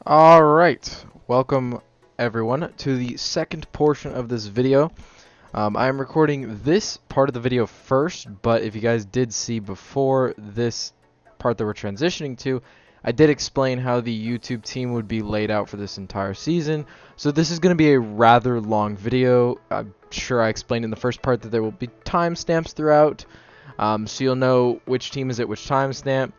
Alright, welcome everyone to the second portion of this video. I am recording this part of the video first, but if you guys did see before this part that we're transitioning to, I did explain how the YouTube team would be laid out for this entire season. So this is going to be a rather long video. I'm sure I explained in the first part that there will be timestamps throughout, so you'll know which team is at which timestamp,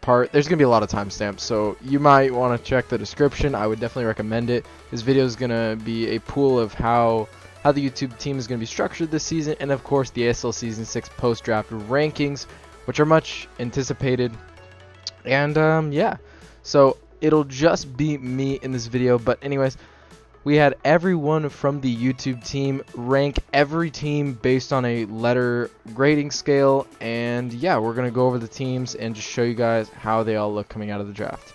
there's going to be a lot of timestamps, so you might want to check the description. I would definitely recommend it. This video is going to be a pool of how the YouTube team is going to be structured this season, and of course the ASL Season 6 post-draft rankings, which are much anticipated. And yeah, so it'll just be me in this video, but anyways, we had everyone from the YouTube team rank every team based on a letter grading scale, and yeah, we're going to go over the teams and just show you guys how they all look coming out of the draft.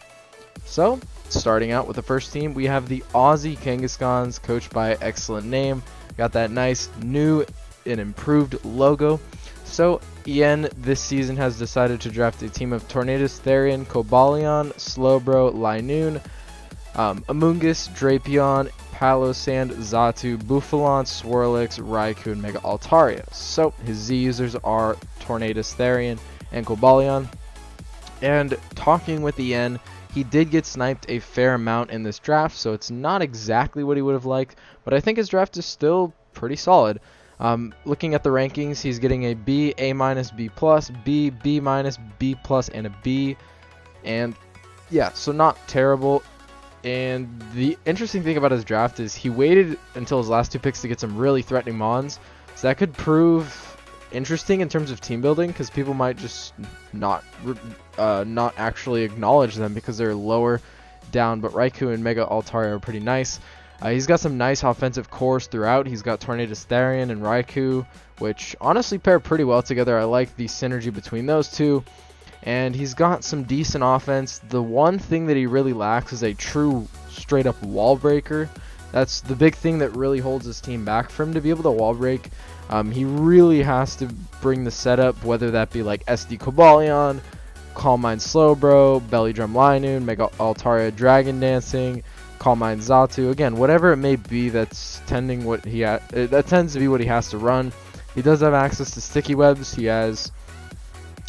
So, starting out with the first team, we have the Aussie Kangaskhans, coached by excellent name. Got that nice new and improved logo. So, Ian this season has decided to draft a team of Tornadus Therian, Cobalion, Slowbrohemians, Amoonguss, Drapion, Palosand, Xatu, Buffalon, Swirlix, Raikou, and Mega Altaria. So his Z users are Tornadus Therian and Cobalion. And talking with Ian, he did get sniped a fair amount in this draft, so it's not exactly what he would have liked, but I think his draft is still pretty solid. Looking at the rankings, he's getting a B, A-, B+, B, B-, B+, and a B. And yeah, so not terrible. And the interesting thing about his draft is he waited until his last two picks to get some really threatening mons, so that could prove interesting in terms of team building, because people might just not actually acknowledge them because they're lower down. But Raikou and Mega Altaria are pretty nice. He's got some nice offensive cores throughout. He's got Tornadus Therian and Raikou, which honestly pair pretty well together. I like the synergy between those two. And he's got some decent offense. The one thing that he really lacks is a true straight up wall breaker. That's the big thing that really holds his team back. For him to be able to wall break, he really has to bring the setup, whether that be like SD Cobalion, Calm Mind Slowbro, Belly Drum Linoon, Mega Altaria Dragon Dancing, Calm Mind Xatu. Again, whatever it may be, that tends to be what he has to run. He does have access to sticky webs.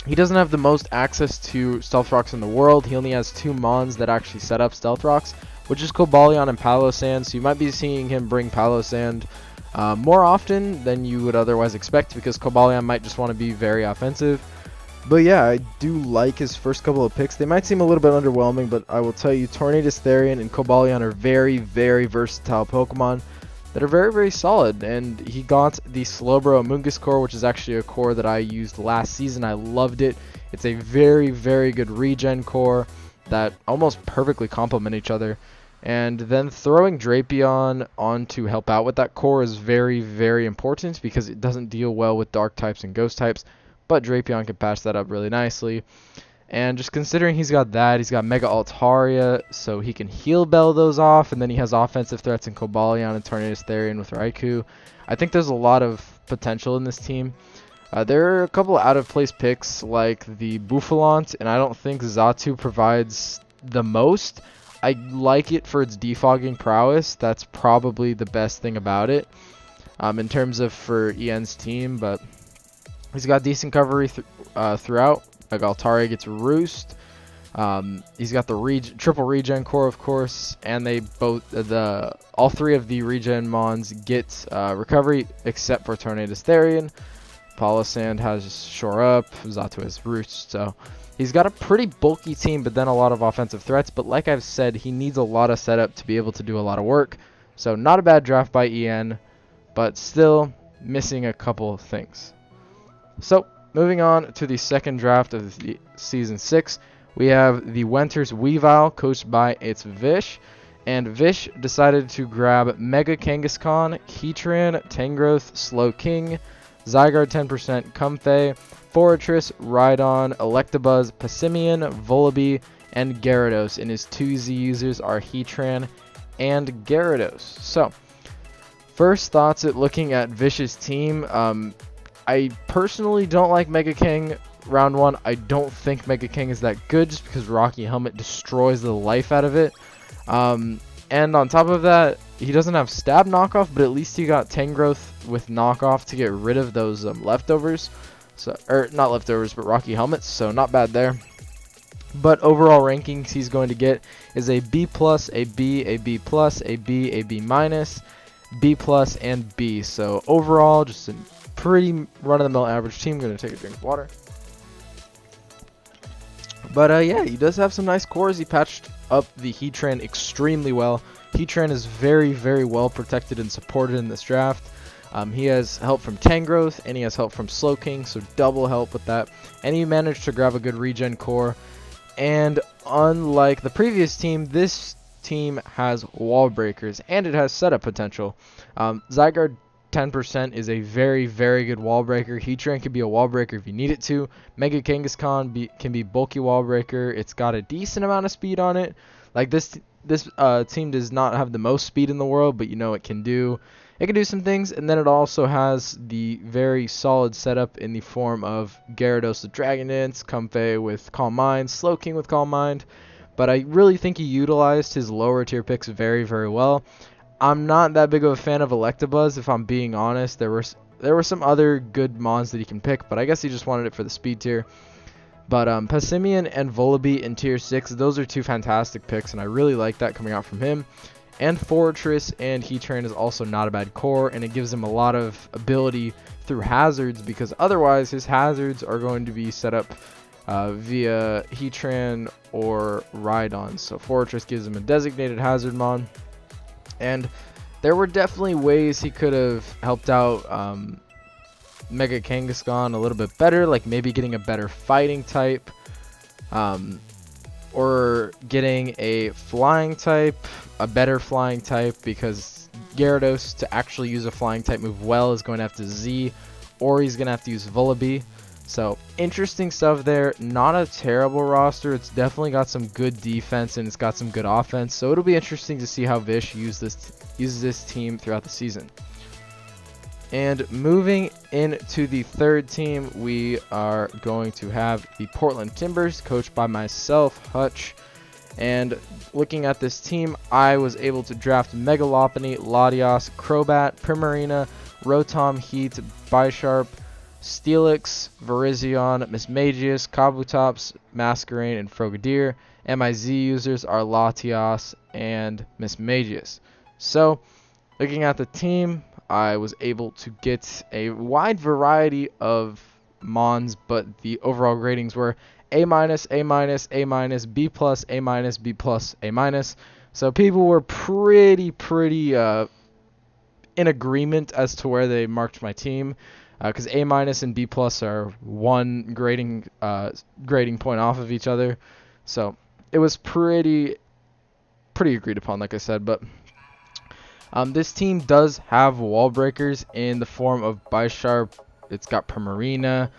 He doesn't have the most access to stealth rocks in the world. He only has two mons that actually set up stealth rocks, which is Cobalion and Palosand. So you might be seeing him bring Palosand more often than you would otherwise expect, because Cobalion might just want to be very offensive. But yeah, I do like his first couple of picks. They might seem a little bit underwhelming, but I will tell you, Tornadus Therian and Cobalion are very, very versatile Pokemon that are very, very solid. And he got the Slowbrohemians core, which is actually a core that I used last season. I loved it. It's a very, very good regen core that almost perfectly complement each other. And then throwing Drapion on to help out with that core is very, very important, because it doesn't deal well with dark types and ghost types, but Drapion can patch that up really nicely. And just considering he's got that, he's got Mega Altaria, so he can heal Bell those off, and then he has offensive threats in Cobalion and Tornadus Therian with Raikou. I think there's a lot of potential in this team. There are a couple out-of-place picks like the Buffalon, and I don't think Xatu provides the most. I like it for its defogging prowess. That's probably the best thing about it in terms of for Ian's team, but he's got decent coverage throughout. Mega Altaria gets Roost. He's got the triple regen core, of course, and all three of the regen mons get recovery except for Tornadus Therian. Palosand has Shore Up, Xatu has Roost, so he's got a pretty bulky team, but then a lot of offensive threats. But like I've said, he needs a lot of setup to be able to do a lot of work. So not a bad draft by Ian, but still missing a couple of things. So moving on to the second draft of the Season 6, we have the Wenters Weavile, coached by its Vish. And Vish decided to grab Mega Kangaskhan, Heatran, Tangrowth, Slowking, Zygarde 10%, Comfey, Forretress, Rhydon, Electabuzz, Passimian, Volibee, and Gyarados. And his 2Z users are Heatran and Gyarados. So, first thoughts at looking at Vish's team. I personally don't like Mega King round 1. I don't think Mega King is that good just because Rocky Helmet destroys the life out of it. And on top of that, he doesn't have stab knockoff, but at least he got Tangrowth with knockoff to get rid of those leftovers. So, or not leftovers, but Rocky Helmets, so not bad there. But overall rankings he's going to get is a B+, a B, a B+, a B, a B-, B+, and B. So overall, just a pretty run-of-the-mill average team. I'm going to take a drink of water. But yeah, he does have some nice cores. He patched up the Heatran extremely well. Heatran is very, very well protected and supported in this draft. He has help from Tangrowth, and he has help from Slowking, so double help with that. And he managed to grab a good regen core. And unlike the previous team, this team has wall breakers, and it has setup potential. Zygarde 10% is a very, very good wall breaker. Heatran can be a wall breaker if you need it to. Mega Kangaskhan can be bulky wall breaker. It's got a decent amount of speed on it. Like this team does not have the most speed in the world, but you know it can do some things. And then it also has the very solid setup in the form of Gyarados with Dragon Dance, Comfey with Calm Mind, Slowking with Calm Mind. But I really think he utilized his lower tier picks very, very well. I'm not that big of a fan of Electabuzz, if I'm being honest. There were some other good mons that he can pick, but I guess he just wanted it for the speed tier. But Passimian and Volibee in tier 6, those are two fantastic picks, and I really like that coming out from him. And Fortress and Heatran is also not a bad core, and it gives him a lot of ability through hazards, because otherwise his hazards are going to be set up via Heatran or Rhydon. So Fortress gives him a designated hazard mon. And there were definitely ways he could have helped out Mega Kangaskhan a little bit better, like maybe getting a better fighting type, or getting a flying type, a better flying type, because Gyarados to actually use a flying type move well is going to have to Z, or he's going to have to use Volibee. So interesting stuff there. Not a terrible roster. It's definitely got some good defense and it's got some good offense. So it'll be interesting to see how Vish uses this team throughout the season. And moving into the third team, we are going to have the Portland Timbers, coached by myself, Hutch. And looking at this team, I was able to draft Mega Lopunny, Latias, Crobat, Primarina, Rotom, Heat, Bisharp, Steelix, Virizion, Mismagius, Kabutops, Masquerain, and Frogadier. MIZ users are Latias and Mismagius. So, looking at the team, I was able to get a wide variety of mons, but the overall gradings were A-, A-, A-, B+, A-, B+, A-. So people were pretty in agreement as to where they marked my team. Because A- and B+ are one grading point off of each other, so it was pretty agreed upon, like I said. But this team does have wall breakers in the form of Bisharp. It's got Primarina,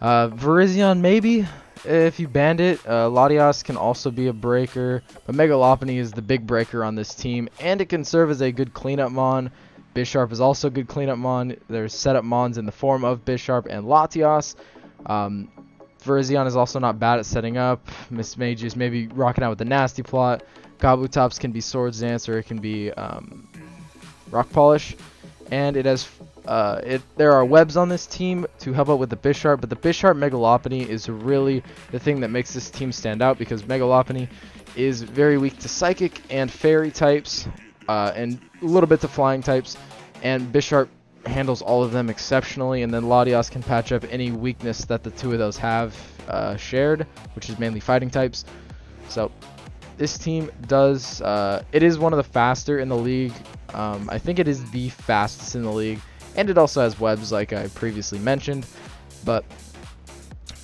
Virizion maybe if you banned it. Latias can also be a breaker, but Mega Lopunny is the big breaker on this team, and it can serve as a good cleanup mon. Bisharp is also a good cleanup mon. There's setup mons in the form of Bisharp and Latias. Virizion is also not bad at setting up. Mismagius maybe rocking out with the Nasty Plot. Kabutops can be Swords Dance, or it can be Rock Polish. And it has there are webs on this team to help out with the Bisharp, but the Bisharp Mega Lopunny is really the thing that makes this team stand out, because Mega Lopunny is very weak to Psychic and Fairy types, and a little bit to Flying types, and Bisharp handles all of them exceptionally, and then Latias can patch up any weakness that the two of those have shared, which is mainly fighting types. So this team does, it is one of the faster in the league. I think it is the fastest in the league, and it also has webs like I previously mentioned. But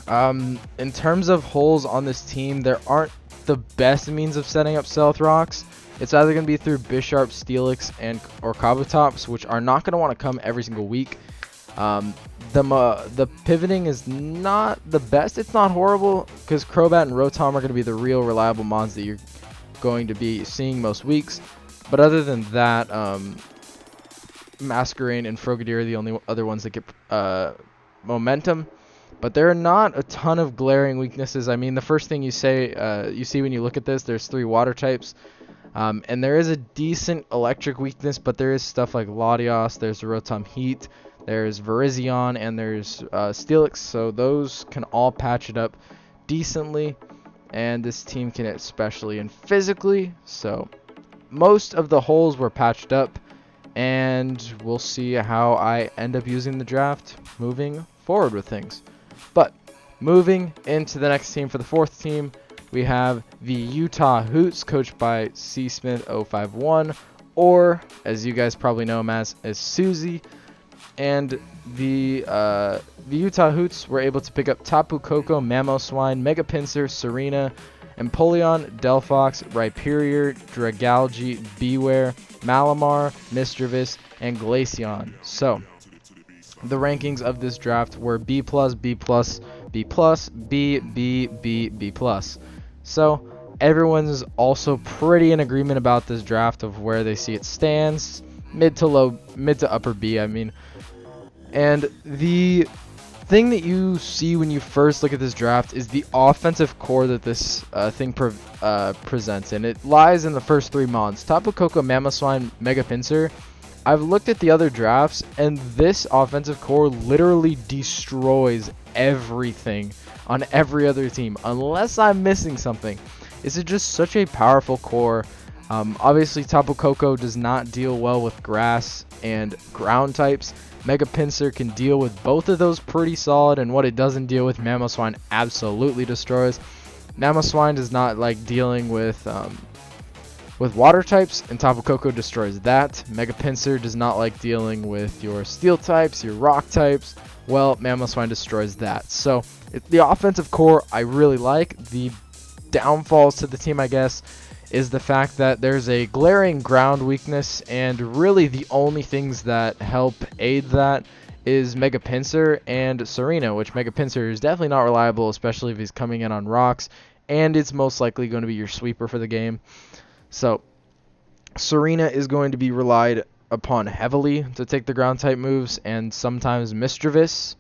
in terms of holes on this team, there aren't the best means of setting up Stealth Rocks. It's either going to be through Bisharp, Steelix, or Kabutops, which are not going to want to come every single week. The pivoting is not the best. It's not horrible, because Crobat and Rotom are going to be the real reliable mons that you're going to be seeing most weeks. But other than that, Masquerain and Frogadier are the only other ones that get momentum. But there are not a ton of glaring weaknesses. I mean, the first thing you see when you look at this, there's 3 water types. And there is a decent electric weakness, but there is stuff like Latios, there's Rotom Heat, there's Virizion, and there's Steelix, so those can all patch it up decently, and this team can especially and physically, so most of the holes were patched up, and we'll see how I end up using the draft moving forward with things. But moving into the next team, for the 4th team, we have the Utah Hoots, coached by C Smith 051, or as you guys probably know him as Susie. And the Utah Hoots were able to pick up Tapu Koko, Mamoswine, Mega Pinsir, Serena, Empoleon, Delphox, Rhyperior, Dragalge, Beware, Malamar, Misdreavus, and Glaceon. So the rankings of this draft were B+, B+, B+, B, B, B, B+. So everyone's also pretty in agreement about this draft of where they see it stands, mid to upper B, I mean. And the thing that you see when you first look at this draft is the offensive core that this thing presents, and it lies in the first 3 mons: Tapu Koko, Mamoswine, Mega Pinsir. I've looked at the other drafts, and this offensive core literally destroys everything on every other team, unless I'm missing something. This is just such a powerful core. Obviously, Tapu Koko does not deal well with grass and ground types. Mega Pinsir can deal with both of those pretty solid, and what it doesn't deal with, Mamoswine absolutely destroys. Mamoswine does not like dealing with water types, and Tapu Koko destroys that. Mega Pinsir does not like dealing with your steel types, your rock types. Well, Mamoswine destroys that. So the offensive core I really like. The downfalls to the team, I guess, is the fact that there's a glaring ground weakness, and really the only things that help aid that is Mega Pinsir and Serena, which Mega Pinsir is definitely not reliable, especially if he's coming in on rocks, and it's most likely going to be your sweeper for the game. So Serena is going to be relied upon heavily to take the ground type moves, and sometimes Misdreavus.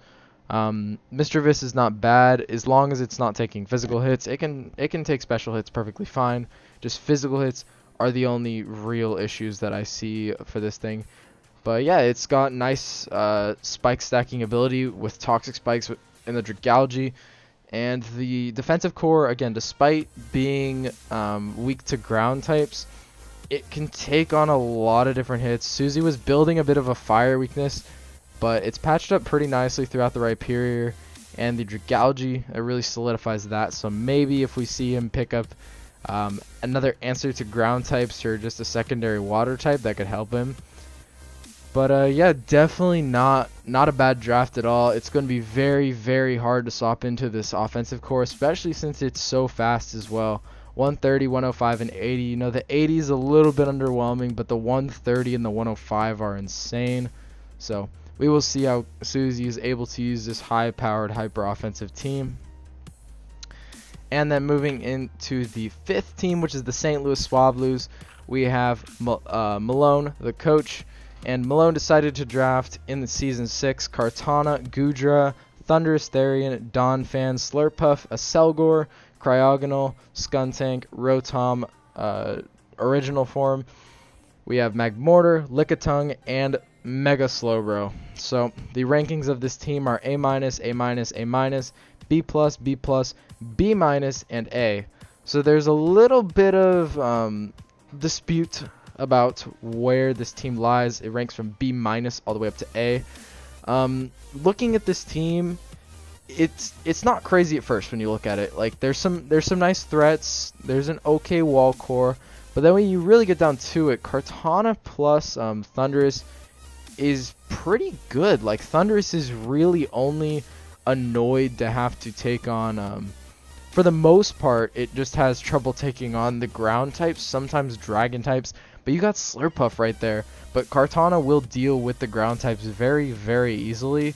Misdreavus is not bad as long as it's not taking physical hits. It can take special hits perfectly fine. Just physical hits are the only real issues that I see for this thing. But yeah, it's got nice spike stacking ability with toxic spikes in the Dragalge. And the defensive core, again, despite being weak to ground types, it can take on a lot of different hits. Susie was building a bit of a fire weakness, but it's patched up pretty nicely throughout the Rhyperior and the Dragalge. It really solidifies that. So maybe if we see him pick up another answer to ground types or just a secondary water type, that could help him. But yeah, definitely not a bad draft at all. It's going to be very, very hard to swap into this offensive core, especially since it's so fast as well. 130, 105, and 80. You know, the 80 is a little bit underwhelming, but the 130 and the 105 are insane. So we will see how Susie is able to use this high-powered, hyper-offensive team. And then moving into the 5th team, which is the St. Louis Swablus, we have Malone, the coach. And Malone decided to draft in the Season 6 Kartana, Goodra, Thundurus Therian, Donphan, Slurpuff, Aselgor, Cryogonal, Skuntank, Rotom, original form. We have Magmortar, Lickitung, and Mega Slowbro. So the rankings of this team are A-, A-, A-, B+, B+, B-, and A. So there's a little bit of dispute about where this team lies. It ranks from B- all the way up to A. Looking at this team, it's not crazy at first when you look at it. Like there's some nice threats. There's an okay wall core, but then when you really get down to it, Kartana plus Thundurus is pretty good. Like Thundurus is really only annoyed to have to take on for the most part, it just has trouble taking on the ground types, sometimes dragon types, but you got Slurpuff right there. But Kartana will deal with the ground types very, very easily.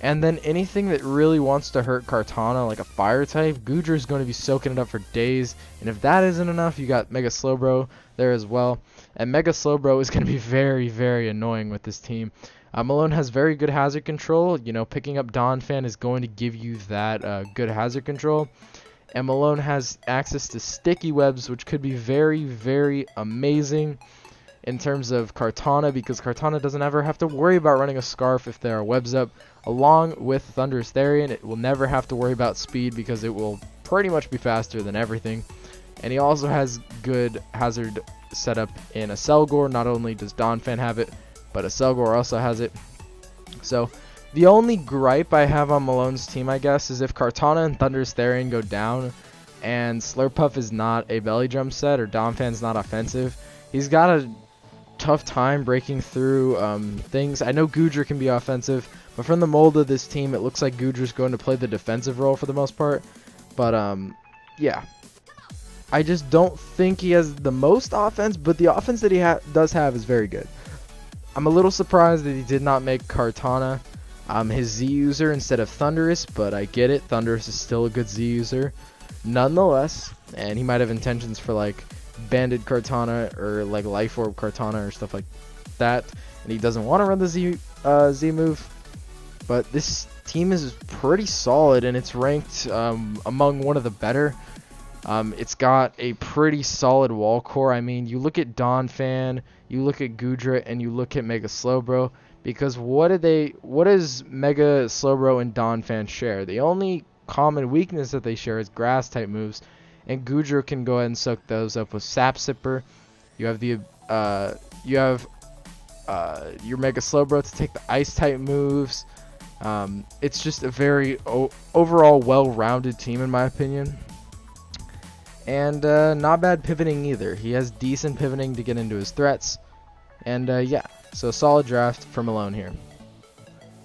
And then anything that really wants to hurt Kartana, like a fire type, Goodra is going to be soaking it up for days. And if that isn't enough, you got Mega Slowbro there as well. And Mega Slowbro is going to be very, very annoying with this team. Malone has very good hazard control. You know, picking up Donphan is going to give you that good hazard control. And Malone has access to sticky webs, which could be very, very amazing in terms of Kartana, because Kartana doesn't ever have to worry about running a Scarf if there are webs up. Along with Thunderous Therian, it will never have to worry about speed because it will pretty much be faster than everything. And he also has good hazard setup in a Selgor. Not only does Donphan have it, but a Selgor also has it. So the only gripe I have on Malone's team, I guess, is if Kartana and Thunderous Therian go down and Slurpuff is not a belly drum set or Donphan's not offensive, he's got a tough time breaking through things. I know Goodra can be offensive, but from the mold of this team, it looks like Goodra's going to play the defensive role for the most part. But yeah, I just don't think he has the most offense, but the offense that he does have is very good. I'm a little surprised that he did not make Kartana his Z user instead of Thundurus, but I get it. Thundurus is still a good Z user nonetheless, and he might have intentions for like Banded Kartana or like Life Orb Kartana or stuff like that, and he doesn't want to run the Z move. But this team is pretty solid, and it's ranked among one of the better. It's got a pretty solid wall core. I mean, you look at Donphan, you look at Goodra, and you look at Mega Slowbro, because what does Mega Slowbro and Donphan share? The only common weakness that they share is grass type moves, and Goodra can go ahead and soak those up with Sap Sipper. You have the your Mega Slowbro to take the ice type moves. It's just a very overall well-rounded team in my opinion. And not bad pivoting either. He has decent pivoting to get into his threats. And yeah, so solid draft for Malone here.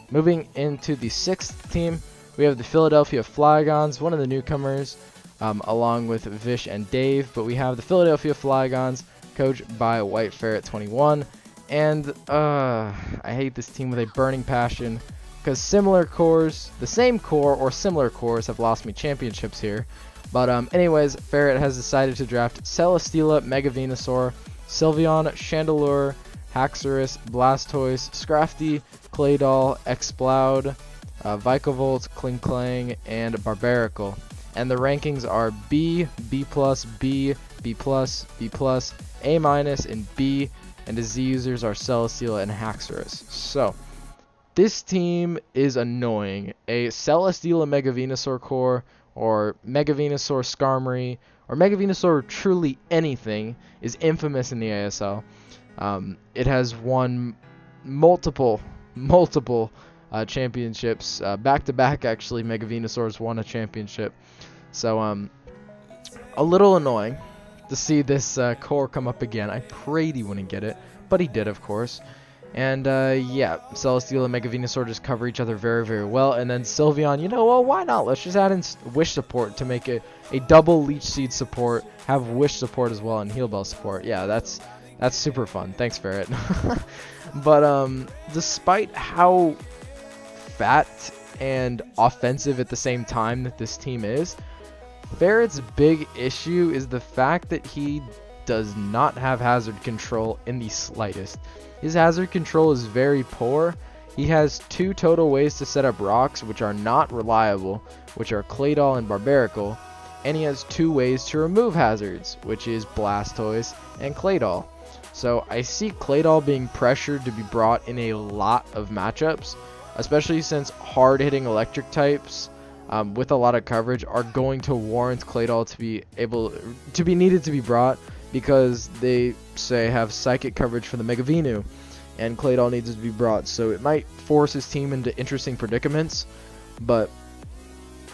Moving into the 6th team, we have the Philadelphia Flygons, one of the newcomers, along with Vish and Dave. But we have the Philadelphia Flygons, coached by White Ferret 21. And I hate this team with a burning passion, because similar cores, the same core or similar cores have lost me championships here. But anyways, Ferret has decided to draft Celesteela, Mega Venusaur, Sylveon, Chandelure, Haxorus, Blastoise, Scrafty, Claydol, Exploud, Vikavolt, Klinklang, and Barbaracle. And the rankings are B, B+, B, B+, B+, A-, and B, and the Z users are Celesteela and Haxorus. So this team is annoying. A Celesteela Mega Venusaur core, or Mega Venusaur Skarmory, or Mega Venusaur truly anything is infamous in the ASL. It has won multiple championships, back-to-back actually. Mega Venusaur's won a championship. So a little annoying to see this core come up again. I prayed he wouldn't get it, but he did, of course. And yeah, Celesteela and Mega Venusaur just cover each other very, very well. And then Sylveon, you know, well, why not? Let's just add in Wish support to make it a double Leech Seed support, have Wish support as well, and Heal Bell support. Yeah, that's super fun. Thanks, Ferret. But despite how fat and offensive at the same time that this team is, Ferret's big issue is the fact that he does not have hazard control in the slightest. His hazard control is very poor. He has 2 total ways to set up rocks, which are not reliable, which are Claydol and Barbaracle, and he has 2 ways to remove hazards, which is Blastoise and Claydol. So I see Claydol being pressured to be brought in a lot of matchups, especially since hard-hitting electric types with a lot of coverage are going to warrant Claydol to be needed to be brought, because they say have psychic coverage for the Mega Venu, and Claydol needs to be brought. So it might force his team into interesting predicaments, but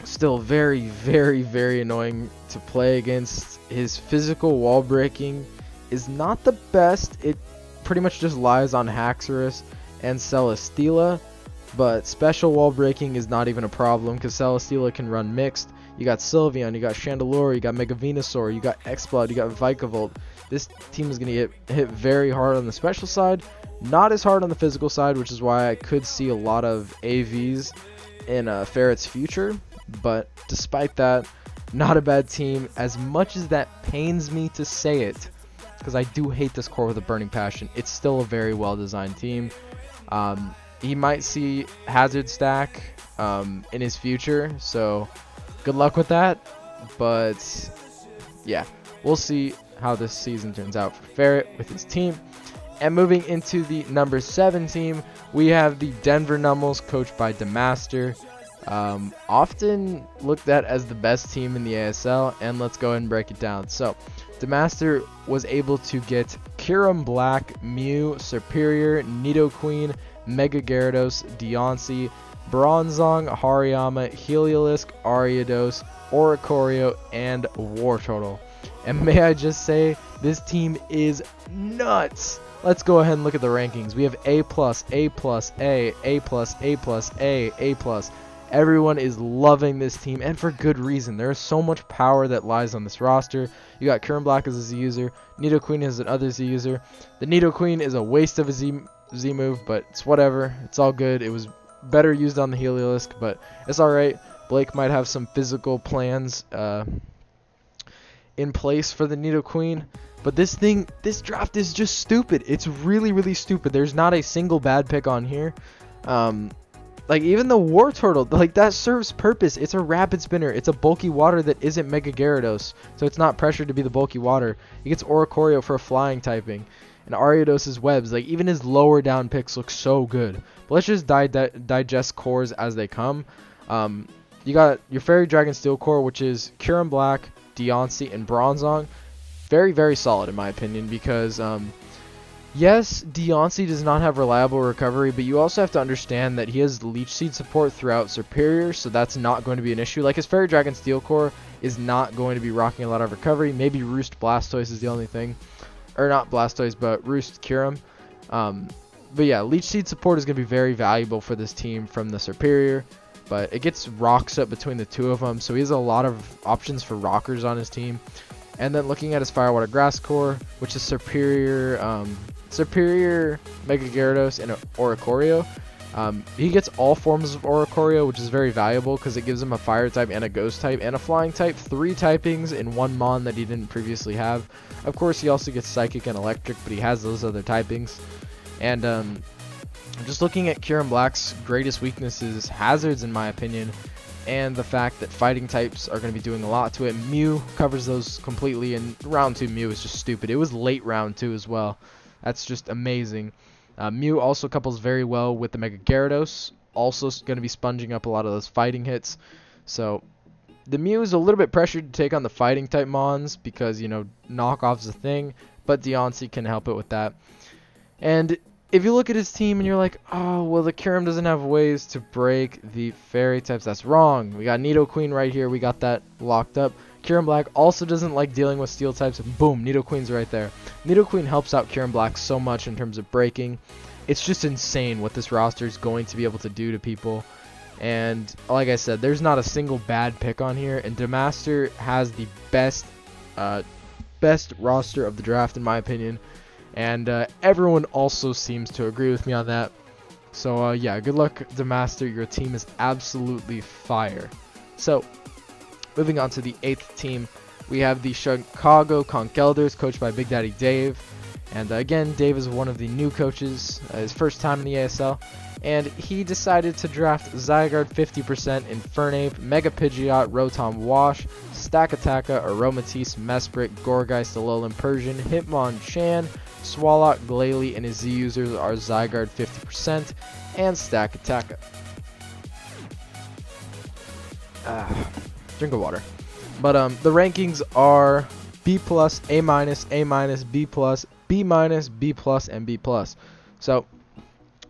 still very, very, very annoying to play against. His physical wall breaking is not the best. It pretty much just lies on Haxorus and Celesteela, but special wall breaking is not even a problem because Celesteela can run mixed. You got Sylveon, you got Chandelure, you got Mega Venusaur, you got Exploud, you got Vikavolt. This team is going to get hit very hard on the special side, not as hard on the physical side, which is why I could see a lot of AVs in Ferret's future. But despite that, not a bad team, as much as that pains me to say it, because I do hate this core with a burning passion. It's still a very well-designed team. He might see Hazard stack in his future, so good luck with that. But yeah, we'll see how this season turns out for Ferret with his team. And moving into the number 7 team, we have the Denver Numels, coached by Demaster. Often looked at as the best team in the ASL, and let's go ahead and break it down. So Demaster was able to get Kyurem Black, Mew, Serperior, Nidoqueen, Mega Gyarados, Deontay, Bronzong, Hariyama, Heliolisk, Ariados, Oricorio, and Wartortle. And may I just say, this team is nuts. Let's go ahead and look at the rankings. We have A+, A+, A, A+, A+, A+. Everyone is loving this team, and for good reason. There is so much power that lies on this roster. You got Kyurem Black as a Z user, Nidoqueen as another Z user. The Nidoqueen is a waste of a Z move, but it's whatever. It's all good. It was better used on the Heliolisk, but it's alright. Blake might have some physical plans in place for the Nidoqueen. But this draft is just stupid. It's really, really stupid. There's not a single bad pick on here. Like, even the Wartortle, like, that serves purpose. It's a rapid spinner. It's a bulky water that isn't Mega Gyarados, so it's not pressured to be the bulky water. He gets Oricorio for a flying typing. And Ariados' webs, like, even his lower down picks look so good. But let's just digest cores as they come. You got your Fairy Dragon Steel core, which is Kyurem Black, Deontay, and Bronzong. Very, very solid in my opinion, because yes, Deontay does not have reliable recovery, but you also have to understand that he has Leech Seed support throughout Serperior, so that's not going to be an issue. Like, his Fairy Dragon Steel core is not going to be rocking a lot of recovery. Maybe Roost Blastoise is the only thing. Or not Blastoise, but Roost Kyurem. But yeah, Leech Seed support is going to be very valuable for this team from the Serperior. But it gets rocks up between the two of them, so he has a lot of options for rockers on his team. And then looking at his Fire Water Grass core, which is Serperior, Mega Gyarados, and Oricorio. He gets all forms of Oricorio, which is very valuable because it gives him a Fire type and a Ghost type and a Flying type. 3 typings in one Mon that he didn't previously have. Of course, he also gets Psychic and Electric, but he has those other typings. And just looking at Kyurem Black's greatest weaknesses, Hazards in my opinion, and the fact that fighting types are going to be doing a lot to it. Mew covers those completely, and round 2 Mew is just stupid. It was late round 2 as well. That's just amazing. Mew also couples very well with the Mega Gyarados, also going to be sponging up a lot of those fighting hits. So the Mew is a little bit pressured to take on the fighting type Mons because, you know, knockoff's a thing, but Deontay can help it with that. And if you look at his team and you're like, oh, well, the Kyurem doesn't have ways to break the fairy types. That's wrong. We got Nidoqueen right here. We got that locked up. Kyurem Black also doesn't like dealing with steel types. Boom, Nidoqueen's right there. Nidoqueen helps out Kyurem Black so much in terms of breaking. It's just insane what this roster is going to be able to do to people. And like I said, there's not a single bad pick on here. And Demaster has the best roster of the draft, in my opinion. And everyone also seems to agree with me on that. So yeah, good luck, Demaster. Your team is absolutely fire. So moving on to the 8th team, we have the Chicago Conkeldurrs, coached by Big Daddy Dave. And again, Dave is one of the new coaches, his first time in the ASL. And he decided to draft Zygarde 50%, Infernape, Mega Pidgeot, Rotom Wash, Stakataka, Aromatisse, Mesprit, Gourgeist, Alolan Persian, Hitmonchan, Swalot, Glalie, and his Z users are Zygarde 50% and Stakataka. Drink of water. But the rankings are B+, A-, A-, B+, B-, B+, and B+. So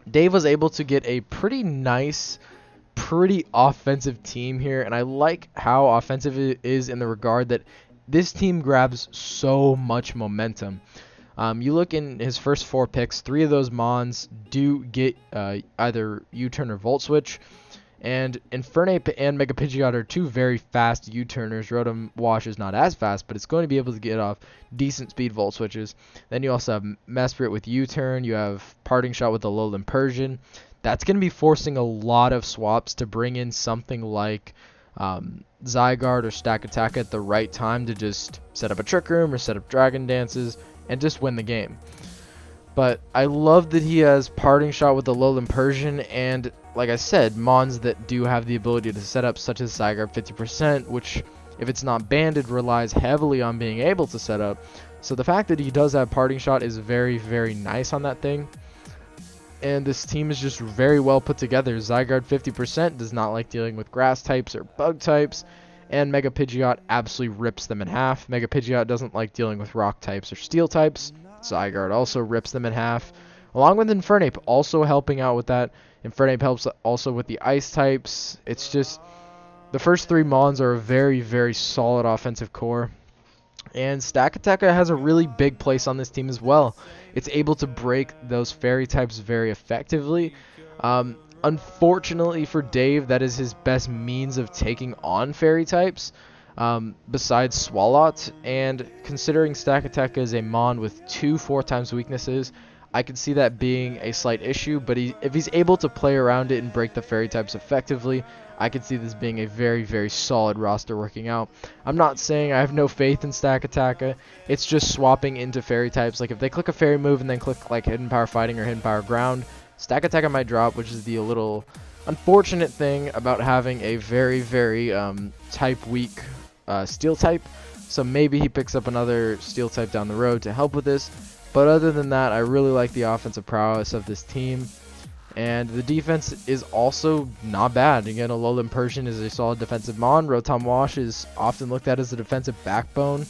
Dave was able to get a pretty nice, pretty offensive team here, and I like how offensive it is in the regard that this team grabs so much momentum. You look in his first 4 picks, 3 of those Mons do get either U-turn or Volt Switch, And Infernape and Mega Pidgeot are two very fast U-turners. Rotom Wash is not as fast, but it's going to be able to get off decent speed Volt Switches. Then you also have Mesprit with U-turn. You have Parting Shot with Alolan Persian. That's going to be forcing a lot of swaps to bring in something like Zygarde or Stack Attack at the right time to just set up a Trick Room or set up Dragon Dances and just win the game. But I love that he has Parting Shot with the Alolan Persian, and like I said, Mons that do have the ability to set up, such as Zygarde 50%, which, if it's not banded, relies heavily on being able to set up. So the fact that he does have Parting Shot is very, very nice on that thing. And this team is just very well put together. Zygarde 50% does not like dealing with grass types or bug types, and Mega Pidgeot absolutely rips them in half. Mega Pidgeot doesn't like dealing with rock types or steel types. Zygarde also rips them in half, along with Infernape also helping out with that. Infernape helps also with the ice types. It's just the first three Mons are a very, very solid offensive core. And Stack Attack has a really big place on this team as well. It's able to break those fairy types very effectively. Unfortunately for Dave, that is his best means of taking on fairy types, besides Swalot. And considering Stack Attack is a Mon with 2 4x weaknesses, I could see that being a slight issue, but if he's able to play around it and break the fairy types effectively, I could see this being a very, very solid roster working out. I'm not saying I have no faith in Stack Attack. It's just swapping into fairy types. Like if they click a fairy move and then click like Hidden Power Fighting or Hidden Power Ground, Stack Attack might drop, which is the little unfortunate thing about having a very, very type weak steel type. So maybe he picks up another steel type down the road to help with this. But other than that, I really like the offensive prowess of this team. And the defense is also not bad. Again, Alolan Persian is a solid defensive Mon. Rotom Wash is often looked at as a defensive backbone.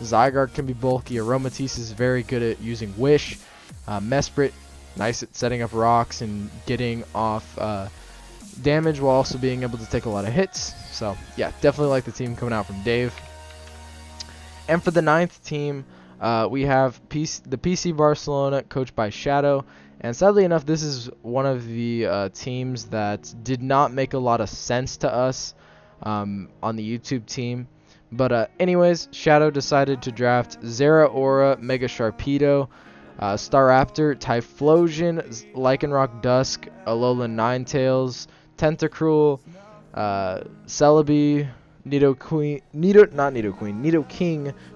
Zygarde can be bulky. Aromatisse is very good at using Wish. Mesprit, nice at setting up rocks and getting off damage while also being able to take a lot of hits. So, yeah, definitely like the team coming out from Dave. And for the 9th team, we have the PC Barcelona, coached by Shadow. And sadly enough, this is one of the teams that did not make a lot of sense to us on the YouTube team. But anyways, Shadow decided to draft Zeraora, Mega Sharpedo, Staraptor, Typhlosion, Lycanroc Dusk, Alolan Ninetales, Tentacruel, Celebi, Nidoking,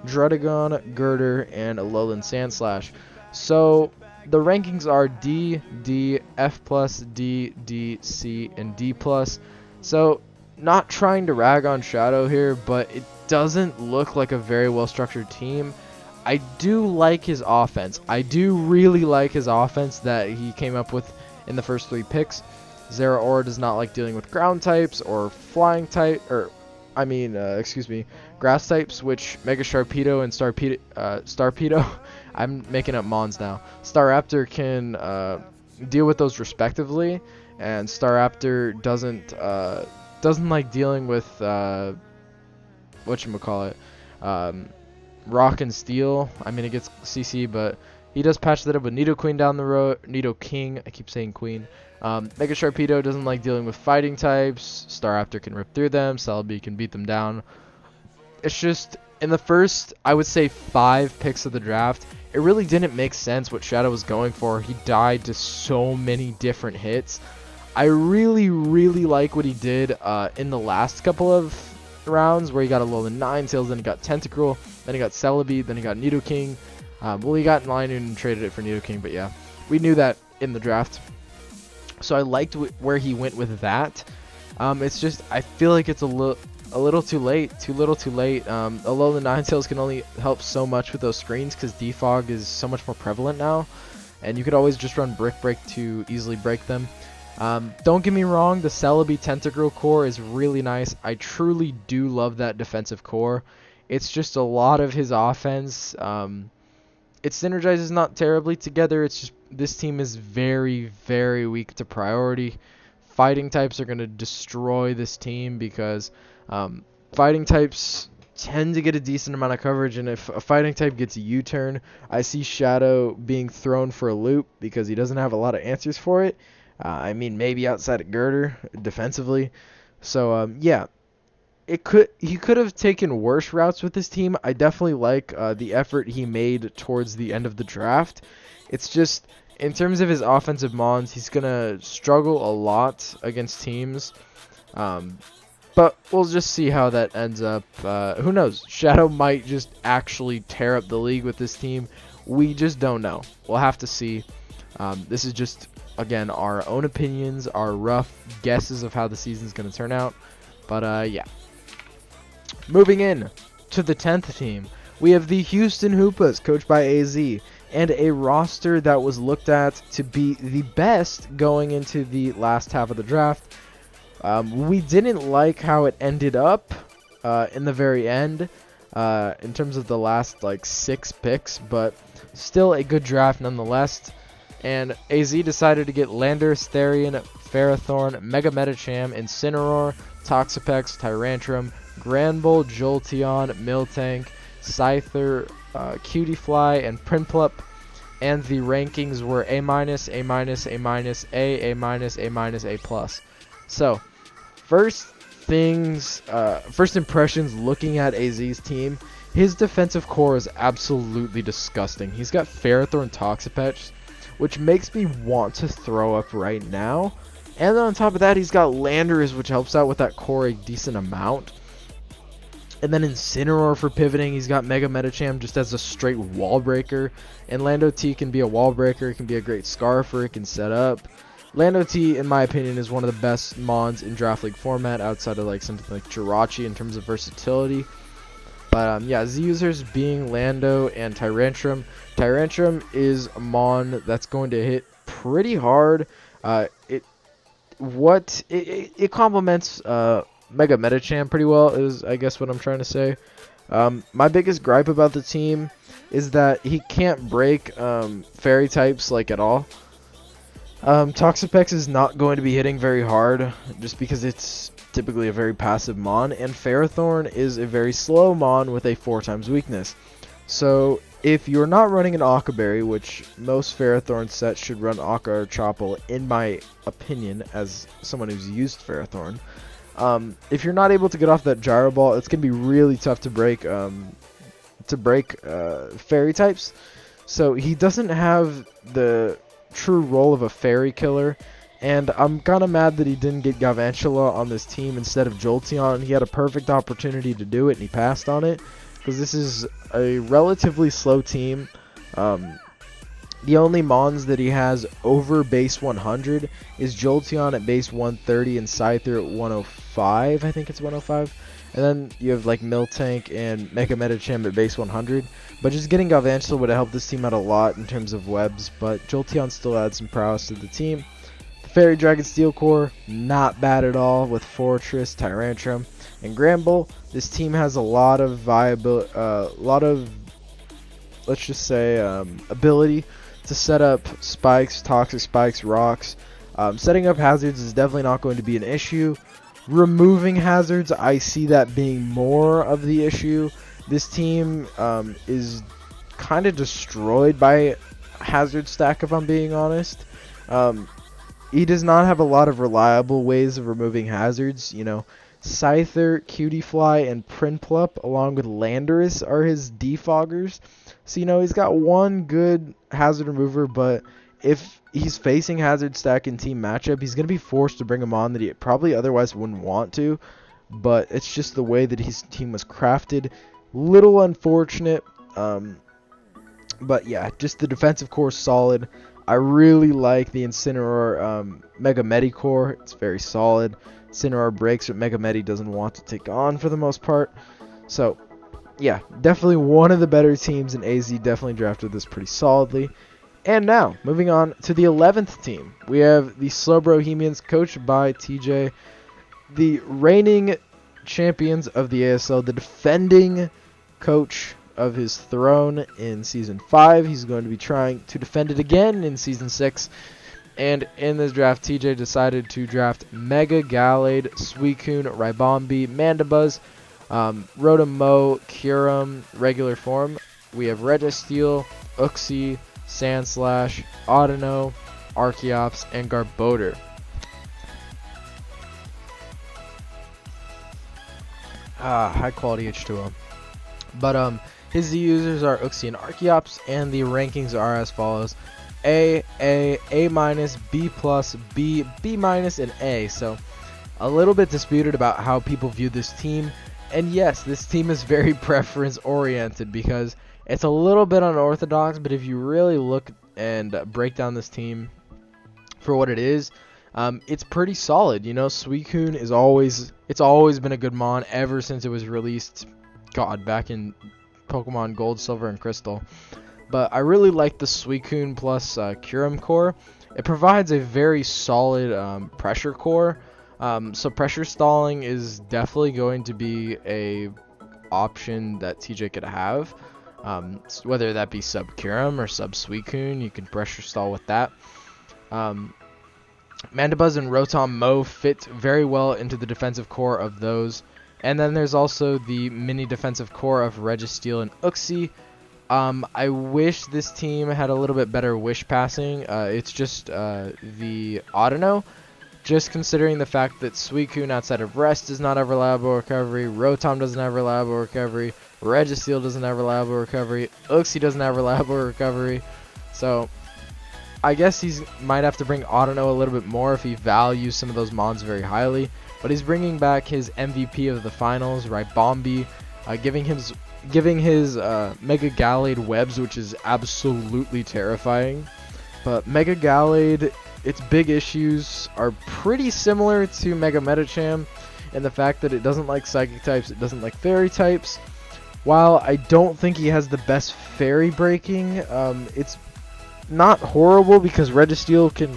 Druddigon, Girder, and Alolan Sandslash. So the rankings are D, D, F+, D, D, C, and D+. So not trying to rag on Shadow here, but it doesn't look like a very well structured team. I do like his offense. I do really like his offense that he came up with in the first 3 picks. Zeraora does not like dealing with ground types or flying type, grass types, which Mega Sharpedo and Starpedo, I'm making up Mons now. Staraptor can deal with those respectively, and Staraptor doesn't like dealing with rock and steel. I mean, it gets CC, but he does patch that up with Nidoqueen down the road. Nidoking, I keep saying Queen. Mega Sharpedo doesn't like dealing with fighting types. Staraptor can rip through them. Celebi can beat them down. It's just, in the first, I would say 5 picks of the draft, it really didn't make sense what Shadow was going for. He died to so many different hits. I really, really like what he did in the last couple of rounds, where he got Alolan Ninetales, then he got Tentacruel, then he got Celebi, then he got Nidoking. Well, he got Linoon and traded it for Nidoking, but yeah, we knew that in the draft. So I liked where he went with that. It's just, I feel like it's a little too late. Too little too late. Alolan Ninetales can only help so much with those screens because defog is so much more prevalent now. And you could always just run Brick Break to easily break them. Don't get me wrong, the Celebi Tentacruel core is really nice. I truly do love that defensive core. It's just a lot of his offense. It synergizes not terribly together. It's just this team is very, very weak to priority. Fighting types are going to destroy this team because fighting types tend to get a decent amount of coverage, and if a fighting type gets a U-turn, I see Shadow being thrown for a loop because he doesn't have a lot of answers for it. I mean, maybe outside of Girder defensively. So yeah, he could have taken worse routes with his team. I definitely like the effort he made towards the end of the draft. It's just in terms of his offensive mons, he's gonna struggle a lot against teams. But we'll just see how that ends up. Who knows? Shadow might just actually tear up the league with this team. We just don't know. We'll have to see. This is just, again, our own opinions, our rough guesses of how the season's going to turn out. But, yeah. Moving in to the 10th team, we have the Houston Hoopas, coached by AZ, and a roster that was looked at to be the best going into the last half of the draft. We didn't like how it ended up in the very end in terms of the last, 6 picks, but still a good draft nonetheless. And AZ decided to get Landorus, Therian, Ferrothorn, Mega Metacham, Incineroar, Toxapex, Tyrantrum, Granbull, Jolteon, Miltank, Scyther, Cutiefly, and Prinplup. And the rankings were A-, A-, A-, A-, A+. So, first impressions looking at AZ's team, his defensive core is absolutely disgusting. He's got Ferrothorn, Toxapex, which makes me want to throw up right now. And then on top of that, he's got Landorus, which helps out with that core a decent amount. And then Incineroar for pivoting. He's got Mega Metacham just as a straight wall breaker. And Lando T can be a wall breaker. It can be a great Scarfer. It can set up. Lando T, in my opinion, is one of the best mons in Draft League format outside of something like Jirachi in terms of versatility. But yeah, Z users being Lando and Tyrantrum. Tyrantrum is a mon that's going to hit pretty hard. It complements Mega Metacham pretty well is, I guess, what I'm trying to say. My biggest gripe about the team is that he can't break fairy types at all. Toxapex is not going to be hitting very hard just because it's typically a very passive mon, and Ferrothorn is a very slow mon with a 4x weakness. So if you're not running an Occaberry, which most Ferrothorn sets should run Occa or Chople, in my opinion, as someone who's used Ferrothorn, if you're not able to get off that Gyro Ball, it's going to be really tough to break fairy types. So he doesn't have the true role of a fairy killer, and I'm kind of mad that he didn't get Galvantula on this team instead of Jolteon. He had a perfect opportunity to do it, and he passed on it, because this is a relatively slow team. The only mons that he has over base 100 is Jolteon at base 130 and Scyther at 105. I think it's 105. And then you have Miltank and Mega Metacham at base 100. But just getting Galvantula would have helped this team out a lot in terms of webs. But Jolteon still adds some prowess to the team. The Fairy Dragon Steel Core, not bad at all with Fortress, Tyrantrum, and Granbull. This team has a lot of let's just say, ability to set up spikes, toxic spikes, rocks. Setting up hazards is definitely not going to be an issue. Removing hazards, I see that being more of the issue. This team is kind of destroyed by hazard stack, if I'm being honest. He does not have a lot of reliable ways of removing hazards. Scyther, Cutiefly, and Prinplup, along with Landorus, are his defoggers. So, he's got one good hazard remover, but if he's facing hazard stack in team matchup, he's going to be forced to bring him on that he probably otherwise wouldn't want to. But it's just the way that his team was crafted. Little unfortunate. But yeah, just the defensive core is solid. I really like the Incineroar Mega Medi core. It's very solid. Incineroar breaks what Mega Medi doesn't want to take on for the most part. So, yeah, definitely one of the better teams, and AZ definitely drafted this pretty solidly. And now, moving on to the 11th team. We have the Slowbrohemians, coached by TJ, the reigning champions of the ASL, the defending coach of his throne in Season 5. He's going to be trying to defend it again in Season 6. And in this draft, TJ decided to draft Mega Gallade, Suicune, Ribombee, Mandibuzz, Rotom-Mow, Kyurem, regular form. We have Registeel, Uxie, Sandslash, Audino, Archeops, and Garbodor. High quality H2O. But his Z users are Uxie and Archeops, and the rankings are as follows: A, A-, B+, B, B-, and A. So a little bit disputed about how people view this team. And yes, this team is very preference oriented because it's a little bit unorthodox, but if you really look and break down this team for what it is, it's pretty solid. You know, Suicune is always been a good mon ever since it was released, back in Pokemon Gold, Silver, and Crystal. But I really like the Suicune plus Kyurem core. It provides a very solid pressure core. So pressure stalling is definitely going to be a option that TJ could have. Whether that be sub Kyurem or sub Suicune, you can pressure stall with that. Mandibuzz and Rotom Mow fit very well into the defensive core of those. And then there's also the mini defensive core of Registeel and Uxie. I wish this team had a little bit better wish passing. It's just the Audino. Just considering the fact that Suicune outside of Rest does not have reliable recovery, Rotom doesn't have reliable recovery, Registeel doesn't have reliable recovery, Uxie doesn't have reliable recovery. So I guess he might have to bring Audino a little bit more if he values some of those mons very highly. But he's bringing back his MVP of the finals, Ribombee, giving his Mega Gallade webs, which is absolutely terrifying. But Mega Gallade, its big issues are pretty similar to Mega Medicham in the fact that it doesn't like Psychic types, it doesn't like Fairy types. While I don't think he has the best Fairy breaking, it's not horrible because Registeel can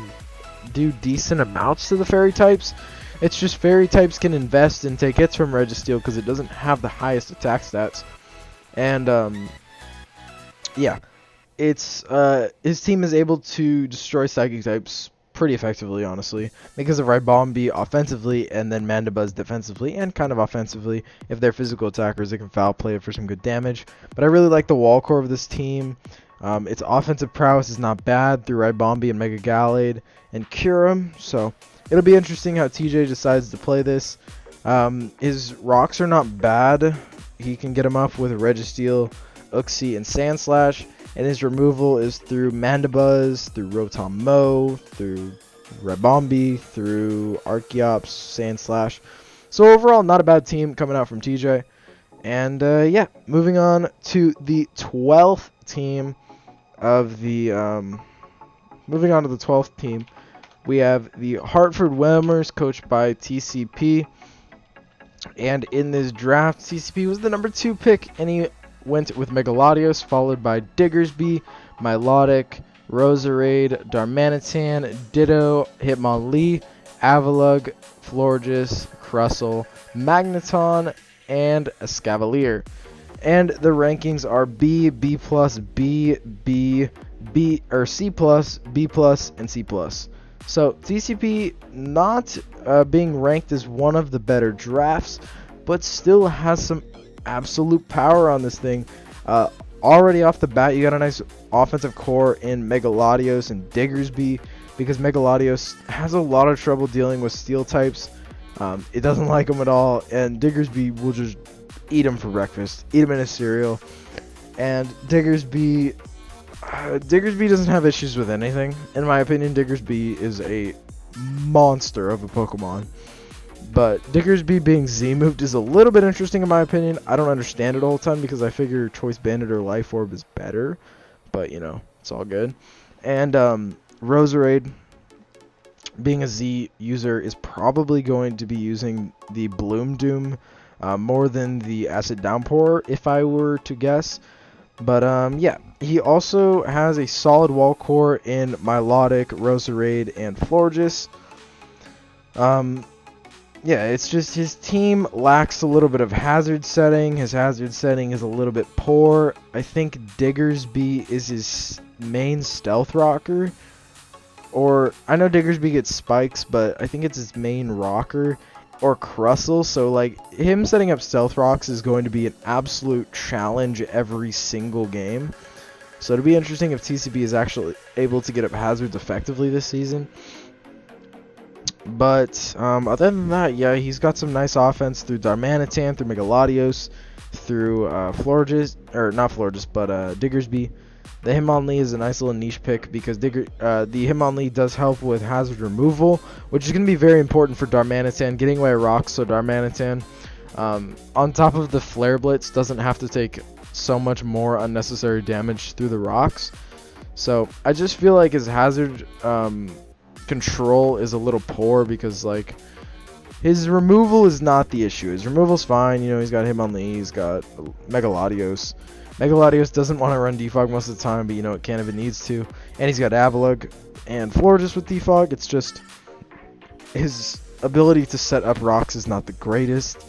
do decent amounts to the Fairy types. It's just Fairy types can invest and take hits from Registeel because it doesn't have the highest attack stats. And yeah, it's his team is able to destroy Psychic types pretty effectively, honestly, because of Ribombee offensively and then Mandibuzz defensively and kind of offensively. If they're physical attackers, they can foul play it for some good damage. But I really like the wall core of this team. Its offensive prowess is not bad through Ribombee and Mega Gallade and Kyurem, so it'll be interesting how TJ decides to play this. His rocks are not bad. He can get him up with Registeel, Uxie, and Sandslash, and his removal is through Mandibuzz, through Rotom Mow, through Ribombee, through Archeops, Sandslash. So overall, not a bad team coming out from TJ. And yeah, moving on to the 12th team of the we have the Hartford Wailmers, coached by TCP. And in this draft, TCP was the number 2 pick, and he went with Megalodios, followed by Diggersby, Milotic, Roserade, Darmanitan, Ditto, Hitmonlee, Avalugg, Florges, Crustle, Magneton, and Escavalier. And the rankings are B, B+, B, B, B, or C+, B+, and C+. So TCP not being ranked as one of the better drafts, but still has some absolute power on this thing. Already off the bat, you got a nice offensive core in Megalodios and Diggersby, because Megalodios has a lot of trouble dealing with steel types. It doesn't like them at all, and Diggersby will just eat them for breakfast, eat them in a cereal. And Diggersby doesn't have issues with anything. In my opinion, Diggersby is a monster of a Pokemon. But Diggersby being Z-moved is a little bit interesting in my opinion. I don't understand it all the time because I figure Choice Bandit or Life Orb is better. But, you know, it's all good. And Roserade, being a Z user, is probably going to be using the Bloom Doom more than the Acid Downpour, if I were to guess. But yeah, he also has a solid wall core in Milotic, Roserade, and Florges. Yeah, it's just his team lacks a little bit of hazard setting. His hazard setting is a little bit poor. I think Diggersby is his main stealth rocker. Or, I know Diggersby gets spikes, but I think it's his main rocker. Or Crustle, so like him setting up stealth rocks is going to be an absolute challenge every single game. So it'll be interesting if TCB is actually able to get up hazards effectively this season. But other than that, yeah, he's got some nice offense through Darmanitan, through Megaladios, through Florges, or not Florges, but Diggersby. The Hitmonlee is a nice little niche pick because the Hitmonlee does help with hazard removal, which is going to be very important for Darmanitan, getting away rocks. So Darmanitan, on top of the Flare Blitz, doesn't have to take so much more unnecessary damage through the rocks. So I just feel like his hazard control is a little poor because like his removal is not the issue. His removal's fine. You know, he's got Hitmonlee, he's got Megaladios. Megaladios doesn't want to run Defog most of the time, but you know it can if it needs to. And he's got Avalugg and Florges with Defog. It's just his ability to set up rocks is not the greatest.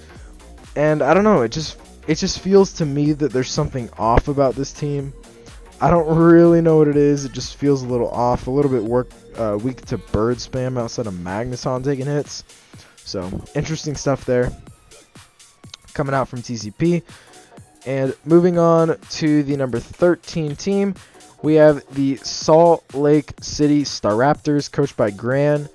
And I don't know, it just feels to me that there's something off about this team. I don't really know what it is. It just feels a little off, a little bit weak to bird spam outside of Magneton taking hits. So interesting stuff there coming out from TCP. And moving on to the number 13 team, we have the Salt Lake City Staraptors, coached by Gran.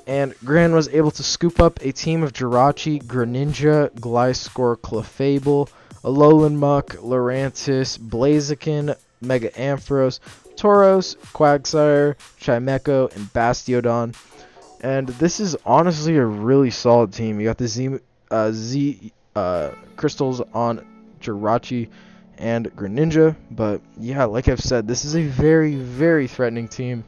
And Gran was able to scoop up a team of Jirachi, Greninja, Gliscor, Clefable, Alolan Muck, Lurantis, Blaziken, Mega Ampharos, Tauros, Quagsire, Chimecho, and Bastiodon. And this is honestly a really solid team. You got the Z crystals on Jirachi and Greninja, but yeah, like I've said, this is a very, very threatening team.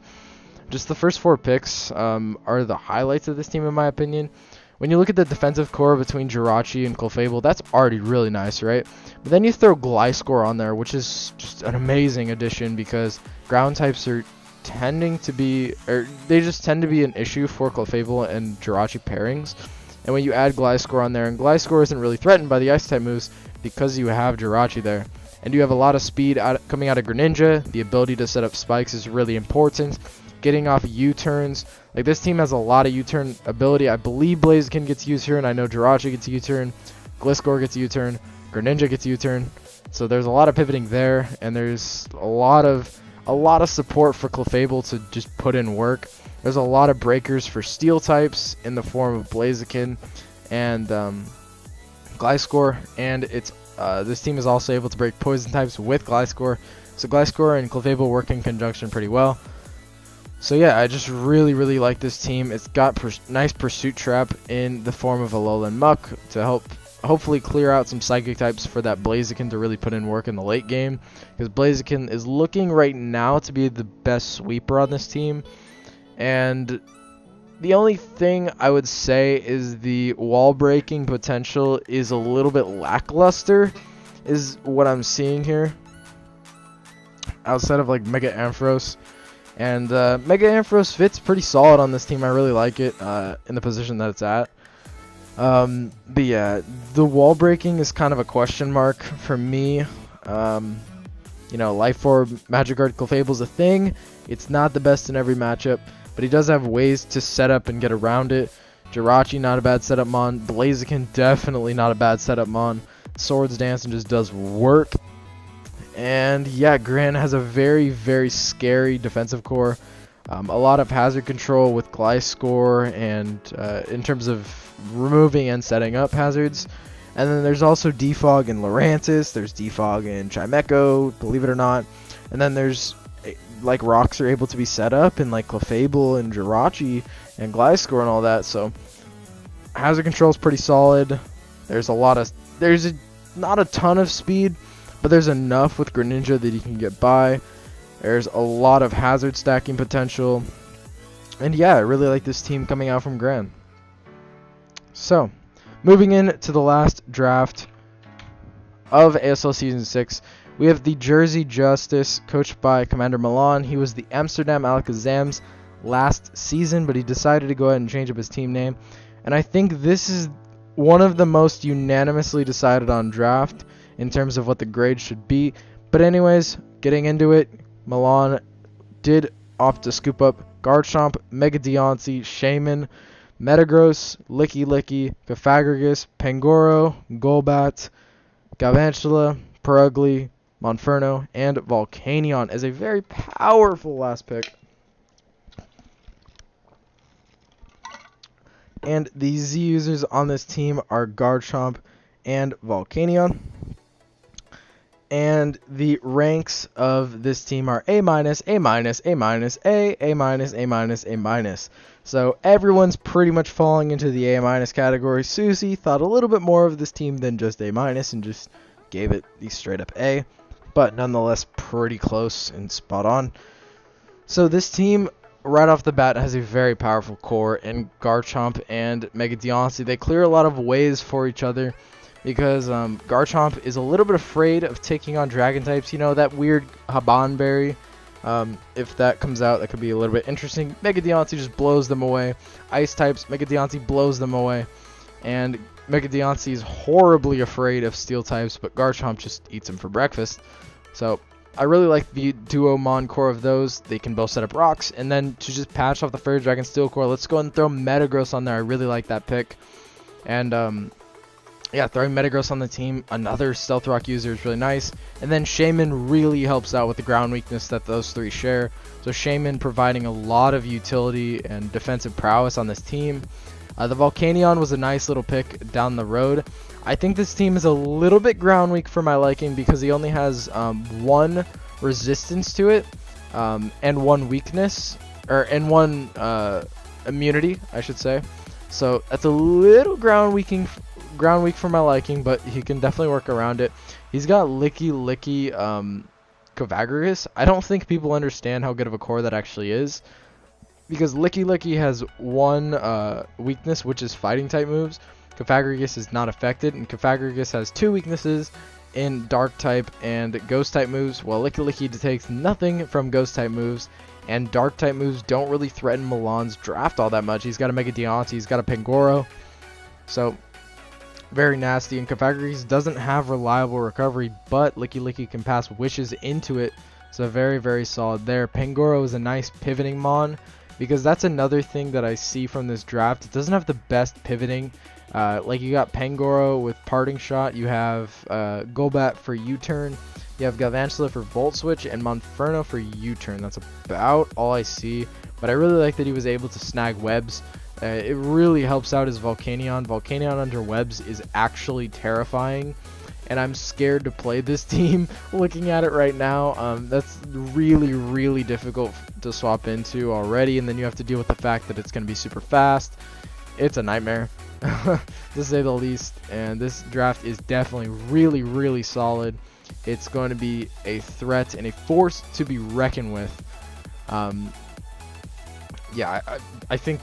Just the first 4 picks are the highlights of this team, in my opinion. When you look at the defensive core between Jirachi and Clefable, that's already really nice, right? But then you throw Gliscor on there, which is just an amazing addition because ground types are tending to be, or they just tend to be an issue for Clefable and Jirachi pairings. And when you add Gliscor on there, and Gliscor isn't really threatened by the ice type moves because you have Jirachi there. And you have a lot of speed coming out of Greninja. The ability to set up spikes is really important. Getting off U-turns. Like, this team has a lot of U-turn ability. I believe Blaziken gets U-turn. I know Jirachi gets U-turn. Gliscor gets U-turn. Greninja gets U-turn. So there's a lot of pivoting there, and there's a lot of support for Clefable to just put in work. There's a lot of breakers for steel types in the form of Blaziken and Gliscor, and it's this team is also able to break poison types with Gliscor. So Gliscor and Clefable work in conjunction pretty well. So yeah, I just really like this team. It's got nice pursuit trap in the form of Alolan Muck to help hopefully clear out some psychic types for that Blaziken to really put in work in the late game, because Blaziken is looking right now to be the best sweeper on this team. And the only thing I would say is the wall breaking potential is a little bit lackluster, is what I'm seeing here. Outside of like Mega Ampharos. And Mega Ampharos fits pretty solid on this team. I really like it in the position that it's at. But yeah, the wall breaking is kind of a question mark for me. You know, Life Orb, Magikarp, Clefable's a thing. It's not the best in every matchup, but he does have ways to set up and get around it. Jirachi, not a bad setup mon. Blaziken, definitely not a bad setup mon. Swords Dance and just does work. And yeah, Gran has a very scary defensive core. A lot of hazard control with Gliscor and in terms of removing and setting up hazards. And then there's also Defog and Lurantis. There's Defog and Chimecho, believe it or not. And then there's like rocks are able to be set up in like Clefable and Jirachi and Gliscor and all that. So hazard control is pretty solid. There's not a ton of speed, but there's enough with Greninja that he can get by. There's a lot of hazard stacking potential. And yeah, I really like this team coming out from Gran. So, moving in to the last draft of ASL Season 6, we have the Jersey Justice, coached by Commander Milan. He was the Amsterdam Alakazams last season, but he decided to go ahead and change up his team name. And I think this is one of the most unanimously decided on draft in terms of what the grade should be. But anyways, getting into it, Milan did opt to scoop up Garchomp, Mega Deontay, Shaman, Metagross, Licky, Cofagrigus, Pangoro, Golbat, Galvantula, Purugly, Monferno, and Volcanion as a very powerful last pick. And the Z users on this team are Garchomp and Volcanion. And the ranks of this team are A-, A-, A-, A-, A-. So everyone's pretty much falling into the A- category. Susie thought a little bit more of this team than just A- and just gave it the straight up A. But nonetheless pretty close and spot on. So this team right off the bat has a very powerful core in Garchomp and Megadeoncy. They clear a lot of ways for each other, because Garchomp is a little bit afraid of taking on dragon types. You know, that weird Habanberry. If that comes out, that could be a little bit interesting. Megadeoncy just blows them away. Ice types, Megadeoncy blows them away. And Megadeoncy is horribly afraid of steel types, but Garchomp just eats them for breakfast. So I really like the Duomon core of those. They can both set up rocks. And then to just patch off the Fairy Dragon Steel core, let's go ahead and throw Metagross on there. I really like that pick. And yeah, throwing Metagross on the team, another Stealth Rock user, is really nice. And then Shaman really helps out with the ground weakness that those three share. So Shaman providing a lot of utility and defensive prowess on this team. The Volcanion was a nice little pick down the road. I think this team is a little bit ground weak for my liking, because he only has one resistance to it and one weakness, and one immunity, I should say. So that's a little ground weak for my liking, but he can definitely work around it. He's got Licky Cavagrous. I don't think people understand how good of a core that actually is, because Licky has one weakness, which is fighting type moves. Cavagrous is not affected, and Cavagrous has two weaknesses in dark type and ghost type moves, while Licky takes nothing from ghost type moves, and dark type moves don't really threaten Milan's draft all that much. He's got a Megadeoncy, he's got a Pangoro, so very nasty. And Cavagrous doesn't have reliable recovery, but Licky can pass wishes into it, so very, very solid there. Pangoro is a nice pivoting mon, because that's another thing that I see from this draft. It doesn't have the best pivoting. Like, you got Pangoro with Parting Shot, you have Golbat for U-turn, you have Galvantula for Volt Switch, and Monferno for U-turn. That's about all I see, but I really like that he was able to snag webs. It really helps out his Volcanion. Volcanion under webs is actually terrifying, and I'm scared to play this team looking at it right now. That's really, really difficult to swap into already, and then you have to deal with the fact that it's going to be super fast. It's a nightmare, to say the least, and this draft is definitely really, really solid. It's going to be a threat and a force to be reckoned with. Yeah, I think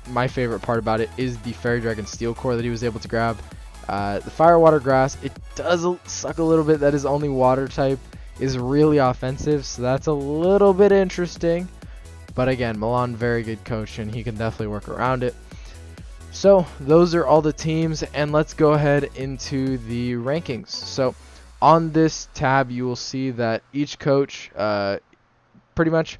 my favorite part about it is the Fairy Dragon Steel core that he was able to grab. The Fire, Water, Grass, it does suck a little bit that his only water type is really offensive, so that's a little bit interesting. But again, Milan, very good coach, and he can definitely work around it. So those are all the teams, and let's go ahead into the rankings. So on this tab, you will see that each coach, pretty much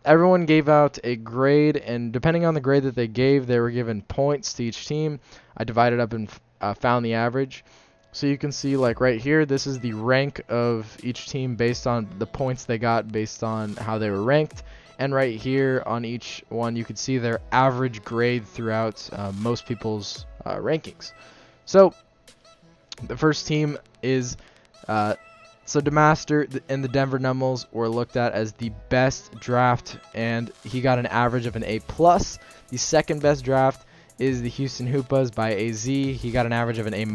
everyone gave out a grade, and depending on the grade that they gave, they were given points to each team. I divided up and found the average. So you can see, like right here, this is the rank of each team based on the points they got based on how they were ranked. And right here on each one, you can see their average grade throughout most people's rankings. So the first team is so Demaster and the Denver Numels were looked at as the best draft, and he got an average of an A+. The second best draft is the Houston Hoopas by AZ. He got an average of an A-.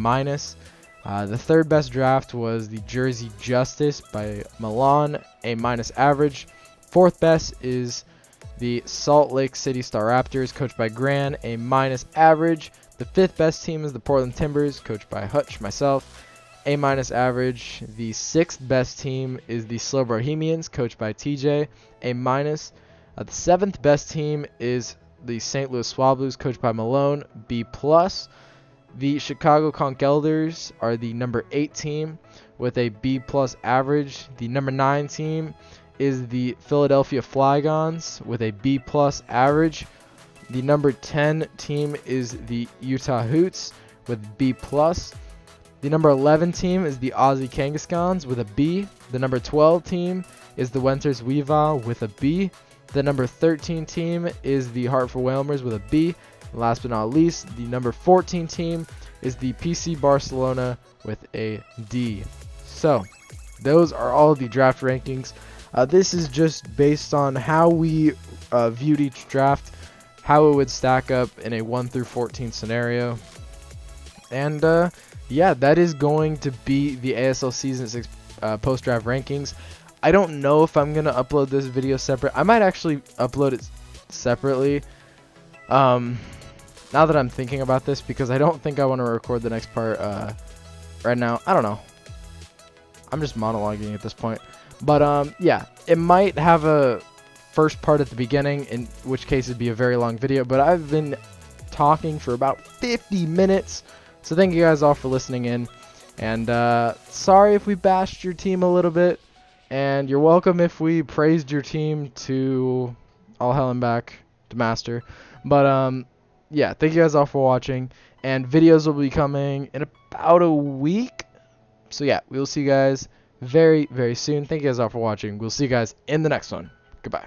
The third best draft was the Jersey Justice by Milan, A- average. Fourth best is the Salt Lake City Staraptors, coached by Gran, A- average. The fifth best team is the Portland Timburrs, coached by Hutch, myself, A- average. The sixth best team is the Slowbrohemians, coached by TJ, A-. The seventh best team is the St. Louis Swablus, coached by Malone, B+. The Chicago Conkeldurrs are the number 8 team with a B+ average. The number 9 team is the Philadelphia Flygons with a B+ average. The number 10 team is the Utah Hoots with B+. The number 11 team is the Aussie Kangaskhans with a B. The number 12 team is the Weavile with a B. The number 13 team is the Hartford Wailmers with a B. And last but not least, the number 14 team is the PC Barcelona with a D. So, those are all the draft rankings. This is just based on how we viewed each draft, how it would stack up in a 1 through 14 scenario. And yeah, that is going to be the ASL Season 6 post-draft rankings. I don't know if I'm going to upload this video separate. I might actually upload it separately now that I'm thinking about this, because I don't think I want to record the next part right now. I don't know. I'm just monologuing at this point. But yeah, it might have a first part at the beginning, in which case it'd be a very long video. But I've been talking for about 50 minutes. So thank you guys all for listening in. And sorry if we bashed your team a little bit. And you're welcome if we praised your team to all hell and back to master. But yeah, thank you guys all for watching. And videos will be coming in about a week. So yeah, we will see you guys very, very soon. Thank you guys all for watching. We'll see you guys in the next one. Goodbye.